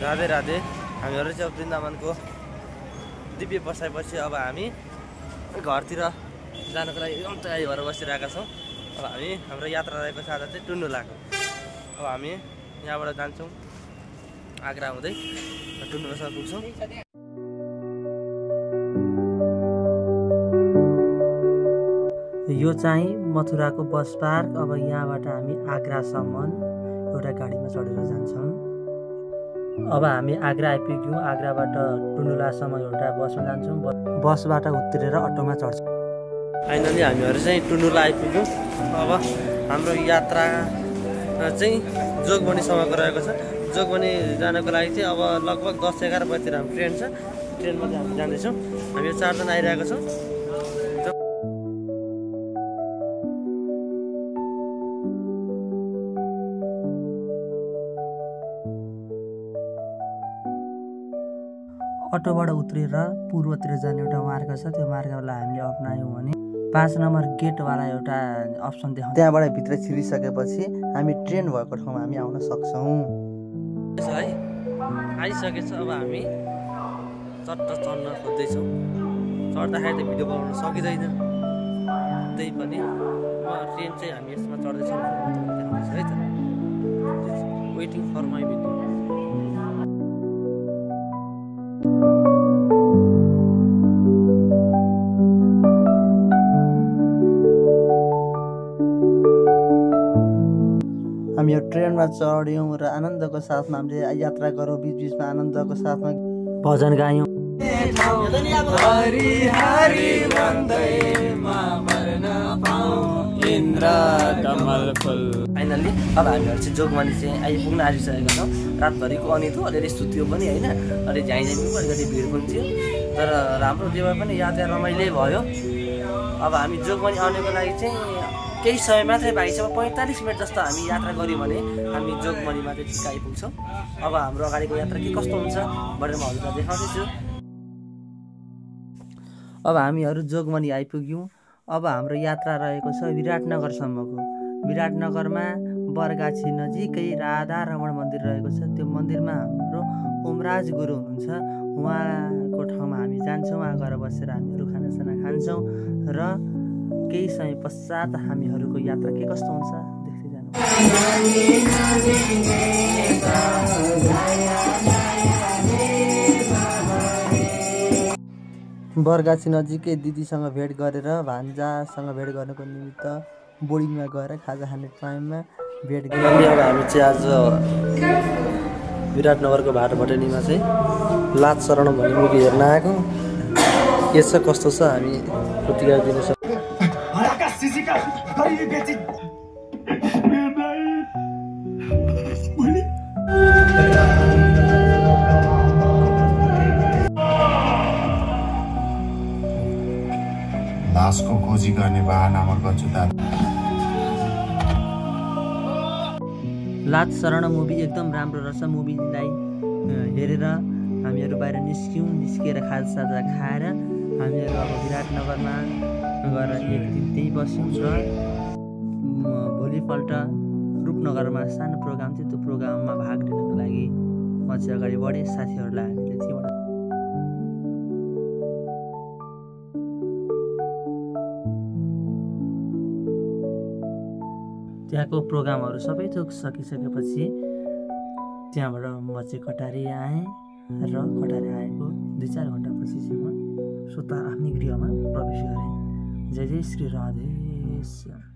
राधे राधे। हामीहरू चाहिँ वृन्दावनको दिव्य बसाइपछि अब हामी घरतिर जानको लागि एकदम तयारी भएर बसिरहेका छौँ। अब हामी हाम्रो यात्रा रहेको साथ चाहिँ टुन्डुलाको। अब हामी यहाँबाट जान्छौँ आग्रा हुँदै टुन्डुलासम्म पुग्छौँ। यो चाहिँ मथुराको बस पार्क। अब यहाँबाट हामी आग्रासम्म एउटा गाडीमा चढेर जान्छौँ। अब हामी आग्रा आइपुग्यौँ। आग्राबाट टुन्डुलासम्म एउटा बसमा जान्छौँ। बसबाट उत्रेर अटोमा चढ्छौँ। फाइनली हामीहरू चाहिँ टुन्डुला आइपुग्यौँ। अब हाम्रो यात्रा चाहिँ जोगबनीसम्मको रहेको छ। जोगबनी जानको लागि चाहिँ अब लगभग 10-11 बजीतिर हाम्रो ट्रेन छ। ट्रेनमा चाहिँ हामी जाँदैछौँ। हामी 4 जना आइरहेको छौँ। अटोबाट उत्रेर पूर्वतिर जाने एउटा मार्ग छ। त्यो मार्गलाई हामीले अप्नायौँ भने 5 नम्बर गेटवाला एउटा अप्सन देखाउँछ। त्यहाँबाट भित्र छिरिसकेपछि हामी ट्रेन भएको ठाउँमा हामी आउन सक्छौँ। है आइसकेछ। अब हामी चट्ट चढ्न खोज्दैछौँ। चढ्दाखेरि त भिडियो बनाउन सकिँदैन। त्यही पनि ट्रेन चाहिँ हामी यसमा चढ्दैछौँ है त। Waiting for my video. हामी यो ट्रेनमा चढ्यौँ र आनन्दको साथमा हामीले यात्रा गऱ्यौँ। बिचबिचमा आनन्दको साथमा भजन गायौँ। फाइनल्ली अब हामीहरू चाहिँ जोगबनी चाहिँ आइपुग्न आइसकेका छौँ। रातभरिको अनिदो अलिअलि सुत्यो पनि होइन, अलि झ्याइझ्याइ पनि अलिकति भिड पनि थियो। तर राम्रो देवा पनि यात्रा रमाइलो भयो। अब हामी जोगबनी आउनको लागि चाहिँ केही समय मात्रै बाँकी छ। 45 मिनट जस्तो हामी यात्रा गऱ्यौँ भने हामी जोगबनीमा चाहिँ ठिक आइपुग्छौँ। अब हाम्रो अगाडिको यात्रा के कस्तो हुन्छ भनेर म हजुरलाई देखाउँदैछु। अब हामीहरू जोगबनी आइपुग्यौँ। अब हाम्रो यात्रा रहेको छ विराटनगरसम्मको। विराटनगरमा बरगाछी नजिकै राधा रमण मन्दिर रहेको छ। त्यो मन्दिरमा हाम्रो ओमराज गुरु हुनुहुन्छ। उहाँको ठाउँमा हामी जान्छौँ। उहाँ गएर बसेर हामीहरू खानासाना खान्छौँ र केही समय पश्चात हामीहरूको यात्रा के कस्तो हुन्छ देख्दै जानु। बरगाछी नजिकै दिदीसँग भेट गरेर भान्जासँग भेट गर्नको निमित्त बोर्डिङमा गएर खाजा खाने टाइममा भेट गरेर अब हामी चाहिँ आज विराटनगरको भाटभटेनीमा चाहिँ लाज शरण भन्ने मुभी हेर्न आएको। के छ कस्तो छ हामी प्रतिक्रिया दिनु सक्छौँ। लासको खोजी गर्ने बाहनामा गजुता। लाज शरण मुभी एकदम राम्रो रहेछ। मुभीलाई हेरेर हामीहरू बाहिर निस्किएर खाजासाजा खाएर हामीहरू अब विराटनगरमा गएर एक दिन त्यहीँ बस्यौँ र भोलिपल्ट रूपनगरमा सानो प्रोग्राम थियो। त्यो प्रोग्राममा भाग लिनको लागि म चाहिँ अगाडि बढेँ। साथीहरूलाई हामीले त्यहीँबाट त्यहाँको प्रोग्रामहरू सबै थोक सकिसकेपछि त्यहाँबाट म चाहिँ कटारी आएँ र कटारी आएको 2-4 घन्टापछि चाहिँ म स्वतः आफ्नै गृहमा प्रवेश गरेँ। जय जय श्री राधेश्याम।